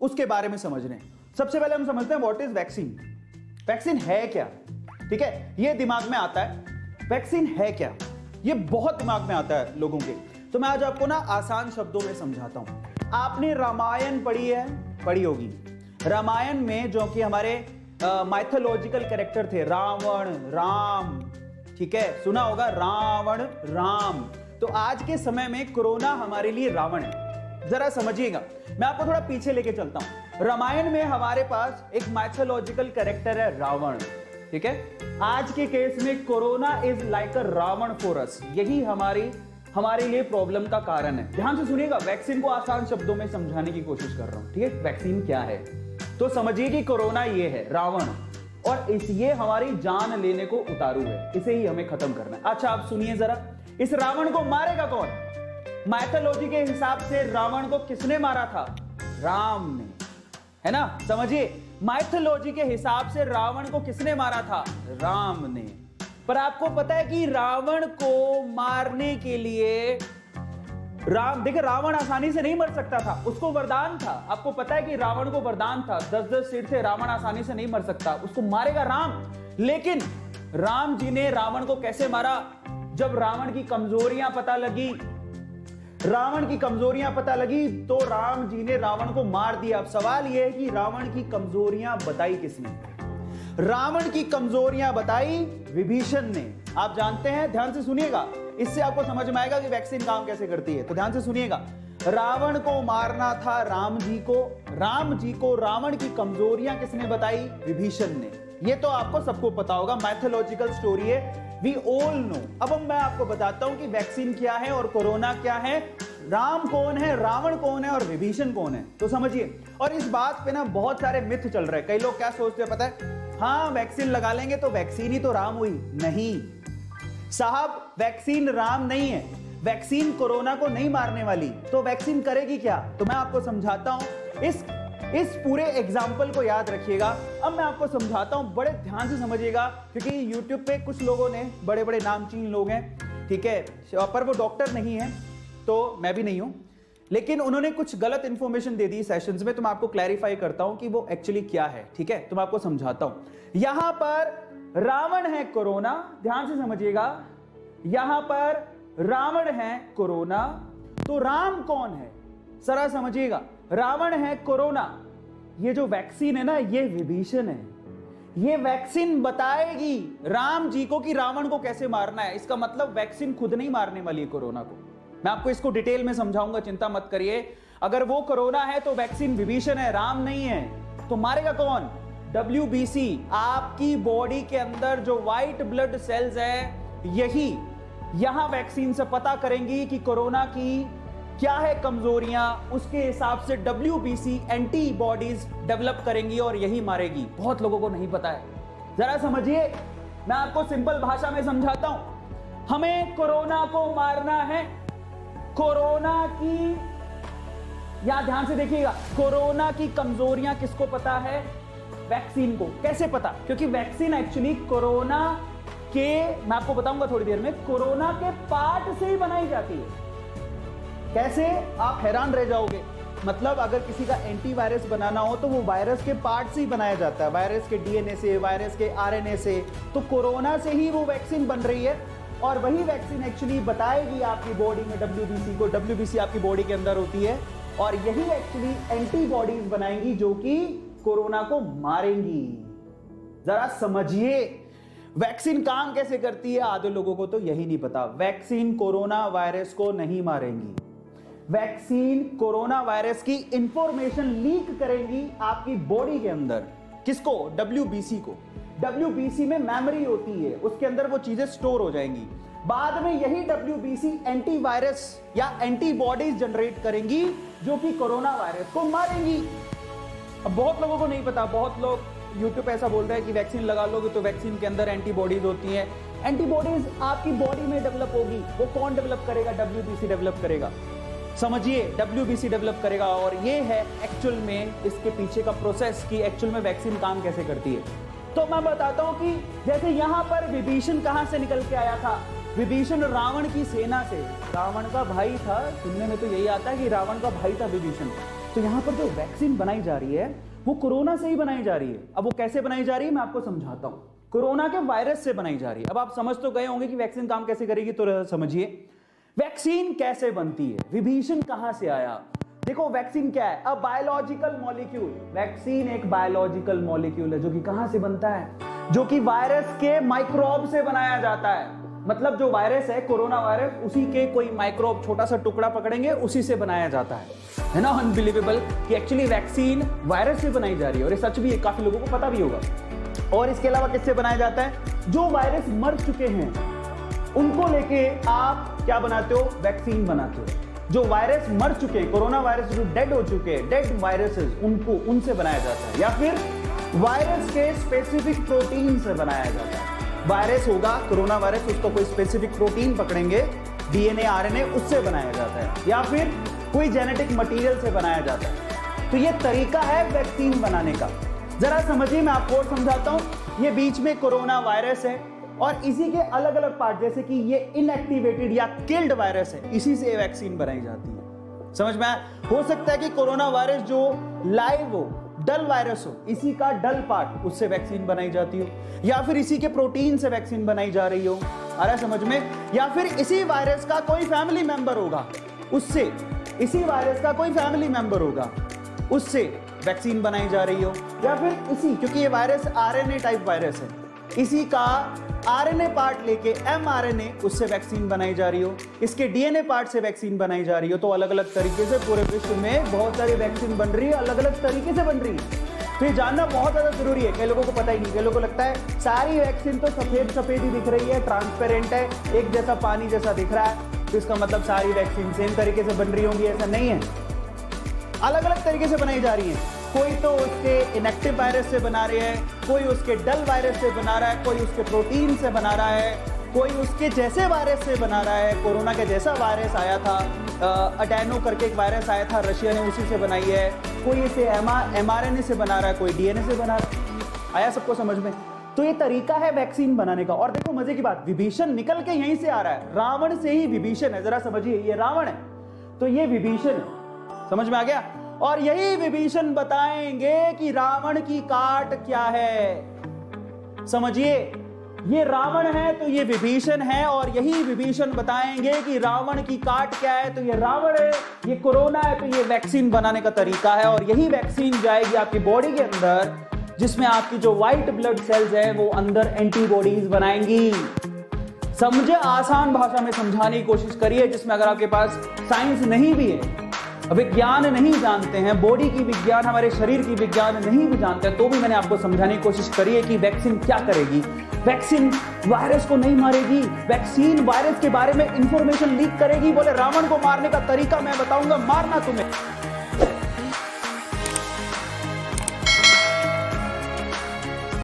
उसके बारे में समझ रहे हैं। सबसे पहले हम समझते हैं व्हाट इज वैक्सीन। वैक्सीन है क्या, ठीक है, ये दिमाग में आता है। वैक्सीन है क्या, ये बहुत दिमाग में आता है लोगों के। तो मैं आज आपको ना आसान शब्दों में समझाता हूं। आपने रामायण पढ़ी है, पढ़ी होगी। रामायण में जो कि हमारे माइथोलॉजिकल कैरेक्टर थे, रावण, राम, ठीक है, सुना होगा रावण, राम। तो आज के समय में कोरोना हमारे लिए रावण है। जरा समझिएगा, मैं आपको थोड़ा पीछे लेके चलता हूं। रामायण में हमारे पास एक माइथोलॉजिकल कैरेक्टर है रावण, ठीक है। आज के केस में corona is like a Ravan for us. यही हमारे लिए प्रॉब्लम का कारण है। ध्यान से सुनिएगा, वैक्सीन को आसान शब्दों में समझाने की कोशिश कर रहा हूं, ठीक है। वैक्सीन क्या है तो समझिए कि कोरोना ये है रावण, और ये हमारी जान लेने को उतारू है, इसे ही हमें खत्म करना है। अच्छा आप सुनिए जरा, इस रावण को मारेगा कौन? माइथोलॉजी के हिसाब से रावण को किसने मारा था? राम ने, है ना। समझिए, माइथोलॉजी के हिसाब से रावण को किसने मारा था? राम ने। पर आपको पता है कि रावण को मारने के लिए देखिए रावण आसानी से नहीं मर सकता था, उसको वरदान था। आपको पता है कि रावण को वरदान था, 10-10 सिर से रावण आसानी से नहीं मर सकता, उसको मारेगा राम। लेकिन राम जी ने रावण को कैसे मारा? जब रावण की कमजोरियां पता लगी, तो राम जी ने रावण को मार दिया। अब सवाल यह है कि रावण की कमजोरियां बताई किसने? रावण की कमजोरियां बताई विभीषण ने। आप जानते हैं, ध्यान से सुनिएगा, इससे आपको समझ में आएगा कि वैक्सीन काम कैसे करती है। तो ध्यान से सुनिएगा, रावण को मारना था राम जी को रावण की कमजोरियां किसने बताई? विभीषण ने। ये तो आपको सबको पता होगा, माइथोलॉजिकल स्टोरी है, वी ऑल नो। अब मैं आपको बताता हूं कि वैक्सीन क्या है और कोरोना क्या है, राम कौन है, रावण कौन है और विभीषण कौन है। तो समझिए, और इस बात पे ना बहुत सारे मिथ चल रहे हैं। कई लोग क्या सोचते हैं पता है? हाँ वैक्सीन लगा लेंगे तो वैक्सीन ही तो राम हुई। नहीं साहब, वैक्सीन राम नहीं है, वैक्सीन कोरोना को नहीं मारने वाली। तो वैक्सीन करेगी क्या? तो मैं आपको समझाता हूं। इस पूरे एग्जाम्पल को याद रखिएगा। अब मैं आपको समझाता हूं, बड़े ध्यान से समझिएगा, क्योंकि यूट्यूब पे कुछ लोगों ने, बड़े बड़े नामचीन लोग हैं, ठीक है, पर वो डॉक्टर नहीं है, तो मैं भी नहीं हूं, लेकिन उन्होंने कुछ गलत इंफॉर्मेशन दे दी सेशंस में। तो मैं आपको क्लैरिफाई करता हूं कि वो एक्चुअली क्या है, ठीक है। तो मैं आपको समझाता हूं। यहां पर रावण है कोरोना, ध्यान से समझिएगा, यहां पर रावण है कोरोना, तो राम कौन है? जरा समझिएगा, रावण है कोरोना, ये जो वैक्सीन है ना, ये विभीषण है। ये वैक्सीन बताएगी राम जी को कि रावण को कैसे मारना है। इसका मतलब वैक्सीन खुद नहीं मारने वाली है कोरोना को। मैं आपको इसको डिटेल में समझाऊंगा, चिंता मत करिए। अगर वो कोरोना है तो वैक्सीन विभीषण है, राम नहीं है। तो मारेगा कौन? WBC। आपकी बॉडी के अंदर जो व्हाइट ब्लड सेल्स है, यही यहां वैक्सीन से पता करेंगी कि कोरोना की क्या है कमजोरियां, उसके हिसाब से WBC एंटीबॉडीज डेवलप करेंगी और यही मारेगी। बहुत लोगों को नहीं पता है, जरा समझिए, मैं आपको सिंपल भाषा में समझाता हूं। हमें कोरोना को मारना है। कोरोना की, यहां ध्यान से देखिएगा, कोरोना की कमजोरियां किसको पता है? वैक्सीन को। कैसे पता? क्योंकि वैक्सीन एक्चुअली कोरोना के, मैं आपको बताऊंगा थोड़ी देर में, कोरोना के पार्ट से ही बनाई जाती है। कैसे? आप हैरान रह जाओगे। मतलब अगर किसी का एंटीवायरस बनाना हो तो वो वायरस के पार्ट से ही बनाया जाता है, वायरस के DNA से, वायरस के RNA से। तो कोरोना से ही वो वैक्सीन बन रही है, और वही वैक्सीन एक्चुअली बताएगी आपकी बॉडी में WBC को। WBC आपकी बॉडी के अंदर होती है, और यही एक्चुअली एंटीबॉडीज बनाएंगी जो कि कोरोना को मारेंगी। जरा समझिए वैक्सीन काम कैसे करती है। आधे लोगों को तो यही नहीं पता। वैक्सीन कोरोना वायरस को नहीं मारेंगी, वैक्सीन कोरोना वायरस की इंफॉर्मेशन लीक करेंगी आपकी बॉडी के अंदर। किसको? WBC को। WBC में मेमोरी होती है, उसके अंदर वो चीजें स्टोर हो जाएंगी। बाद में यही WBC एंटीवायरस या एंटीबॉडीज जनरेट करेंगी जो कि कोरोना वायरस को मारेंगी। अब बहुत लोगों को नहीं पता, बहुत लोग यूट्यूब पे ऐसा बोल रहे हैं कि वैक्सीन लगा लोगे तो वैक्सीन के अंदर एंटीबॉडीज होती हैं। एंटीबॉडीज आपकी बॉडी में डेवलप होगी। वो कौन डेवलप करेगा? WBC डेवलप करेगा। समझिए, WBC डेवलप करेगा, और ये है एक्चुअल में इसके पीछे का प्रोसेस कि एक्चुअल में वैक्सीन काम कैसे करती है। तो मैं बताता हूं कि जैसे यहां पर विभीषण कहां से निकल के आया था? विभीषण रावण की सेना से, रावण का भाई था। सुनने में तो यही आता है कि रावण का भाई था विभीषण। तो यहां पर जो वैक्सीन बनाई जा रही है वो कोरोना से ही बनाई जा रही है। अब वो कैसे बनाई जा रही है मैं आपको समझाता हूं। कोरोना के वायरस से बनाई जा रही है। अब आप समझ तो गए होंगे कि वैक्सीन काम कैसे करेगी, तो समझिए वैक्सीन कैसे बनती है, विभीषण कहां से आया। देखो वैक्सीन क्या है, अ बायोलॉजिकल मॉलिक्यूल। वैक्सीन एक बायोलॉजिकल मॉलिक्यूल है जो कि कहां से बनता है, जो कि वायरस के माइक्रोब से बनाया जाता है। मतलब जो वायरस है कोरोना वायरस, उसी के कोई माइक्रोब छोटा सा टुकड़ा पकड़ेंगे, उसी से बनाया जाता है ना। अनबिलीवेबल कि एक्चुअली वैक्सीन वायरस से बनाई जा रही है, और ये सच भी है, काफी लोगों को पता भी होगा। और इसके अलावा किससे बनाया जाता है, जो वायरस मर चुके हैं उनको लेके आप क्या बनाते हो, वैक्सीन बनाते हो। जो वायरस मर चुके हैं, कोरोना वायरस जो डेड हो चुके हैं, डेड वायरसेस, उनसे बनाया जाता है। या फिर वायरस के स्पेसिफिक प्रोटीन से बनाया जाता है। वायरस होगा कोरोना वायरस, उसको कोई स्पेसिफिक प्रोटीन पकड़ेंगे, डीएनए आरएनए, उससे बनाया जाता है। या फिर कोई जेनेटिक मटेरियल से बनाया जाता है। तो ये तरीका है वैक्सीन बनाने का। जरा समझिए, मैं आपको और समझाता हूं। ये बीच में कोरोना वायरस है और इसी के अलग अलग पार्ट, जैसे कि ये इनएक्टिवेटेड या किल्ड वायरस है, इसी से वैक्सीन बनाई जाती है। समझ में आया? हो सकता है कि कोरोना वायरस जो लाइव हो, डल वायरस हो, इसी का डल पार्ट, उससे वैक्सीन बनाई जाती हो, या फिर इसी के प्रोटीन से वैक्सीन बनाई जा रही हो। आ रहा है समझ में? या फिर इसी वायरस का कोई फैमिली मेंबर होगा, उससे, इसी वायरस का कोई फैमिली मेंबर होगा, उससे वैक्सीन बनाई जा रही हो। या फिर इसी, क्योंकि ये वायरस आरएनए टाइप वायरस है, इसी का आरएनए पार्ट लेके एमआरएनए, उससे वैक्सीन बनाई जा रही हो, इसके डीएनए पार्ट से वैक्सीन बनाई जा रही हो। तो अलग अलग तरीके से पूरे विश्व में बहुत सारी वैक्सीन बन रही है, अलग अलग तरीके से बन रही है। तो ये जानना बहुत ज्यादा जरूरी है। कई लोगों को पता ही नहीं, कई लोगों को लगता है सारी वैक्सीन तो सफेद सफेद ही दिख रही है, ट्रांसपेरेंट है, एक जैसा पानी जैसा दिख रहा है, तो इसका मतलब सारी वैक्सीन सेम तरीके से बन रही होंगी। ऐसा नहीं है, अलग अलग तरीके से बनाई जा रही है। कोई तो उसके इनएक्टिव वायरस से बना रहे हैं, कोई उसके डल वायरस से बना रहा है, कोई उसके प्रोटीन से बना रहा है, कोई उसके जैसे वायरस से बना रहा है। कोरोना के जैसा वायरस आया था, अडेनो करके एक वायरस आया था, रशिया ने उसी से बनाई है। कोई इसे एमआरएनए से बना रहा है, कोई डीएनए से बना रहा है। आया सबको समझ में? तो ये तरीका है वैक्सीन बनाने का। और देखो मजे की बात, विभीषण निकल के यहीं से आ रहा है, रावण से ही विभीषण है। जरा समझिए, ये रावण है तो ये विभीषण है। समझ में आ गया? और यही विभीषण बताएंगे कि रावण की काट क्या है। समझिए, ये रावण है तो ये विभीषण है, और यही विभीषण बताएंगे कि रावण की काट क्या है। तो ये रावण है, ये कोरोना है, तो ये वैक्सीन बनाने का तरीका है। और यही वैक्सीन जाएगी आपकी बॉडी के अंदर, जिसमें आपकी जो व्हाइट ब्लड सेल्स है वो अंदर एंटीबॉडीज बनाएंगी। समझे? आसान भाषा में समझाने की कोशिश करिए, जिसमें अगर आपके पास साइंस नहीं भी है, विज्ञान नहीं जानते हैं, बॉडी की विज्ञान, हमारे शरीर की विज्ञान नहीं भी जानते हैं, तो भी मैंने आपको समझाने की कोशिश करी है कि वैक्सीन क्या करेगी। वैक्सीन वायरस को नहीं मारेगी, वैक्सीन वायरस के बारे में इंफॉर्मेशन लीक करेगी। बोले रावण को मारने का तरीका मैं बताऊंगा, मारना तुम्हें।